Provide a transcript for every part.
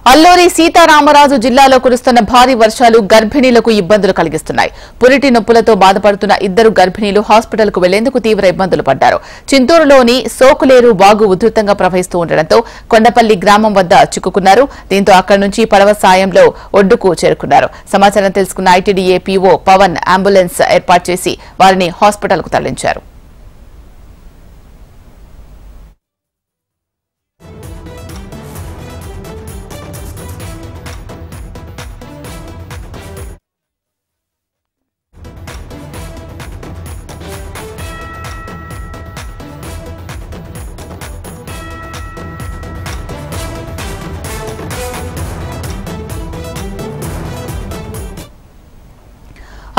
అల్లూరి సీతారామరాజు జిల్లాలో కురుస్తున్న భారీ వర్షాలు గర్భిణీలకు ఇబ్బందులు కలిగిస్తున్నాయి. పురిటి నొప్పులతో బాధపడుతున్న ఇద్దరు గర్భిణీలు హాస్పిటల్కు వెళ్లేందుకు తీవ్ర ఇబ్బందులు పడ్డారు. చింతూరులోని సోకులేరు వాగు ఉధృతంగా ప్రవహిస్తూ ఉండడంతో కొండపల్లి గ్రామం వద్ద చిక్కుకున్నారు. దీంతో అక్కడి నుంచి పడవ సాయంలో ఒడ్డుకు చేరుకున్నారు. సమాచారం తెలుసుకున్న ఐటీడీఏ పీఓ పవన్ అంబులెన్స్ ఏర్పాటు చేసి వారిని హాస్పిటల్కు తరలించారు.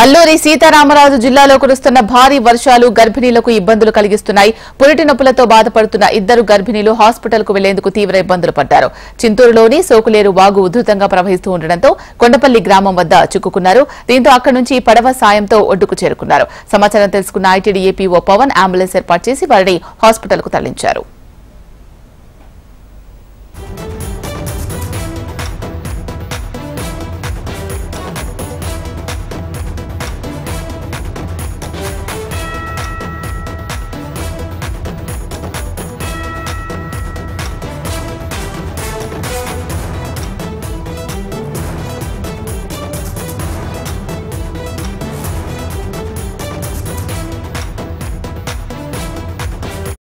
అల్లూరి సీతారామరాజు జిల్లాలో కురుస్తున్న భారీ వర్షాలు గర్భిణీలకు ఇబ్బందులు కలిగిస్తున్నాయి. పురిటి నొప్పులతో బాధపడుతున్న ఇద్దరు గర్భిణీలు హాస్పిటల్కు వెళ్లేందుకు తీవ్ర ఇబ్బందులు పడ్డారు. చింతూరులోని సోకులేరు వాగు ఉధృతంగా ప్రవహిస్తూ ఉండడంతో కొండపల్లి గ్రామం వద్ద చిక్కుకున్నారు. దీంతో అక్కడి నుంచి పడవ సాయంతో ఒడ్డుకు చేరుకున్నారు. సమాచారం తెలుసుకున్న ఐటీడీఏ పీఓ పవన్ అంబులెన్స్ ఏర్పాటు చేసి వారిని హాస్పిటల్కు తరలించారు.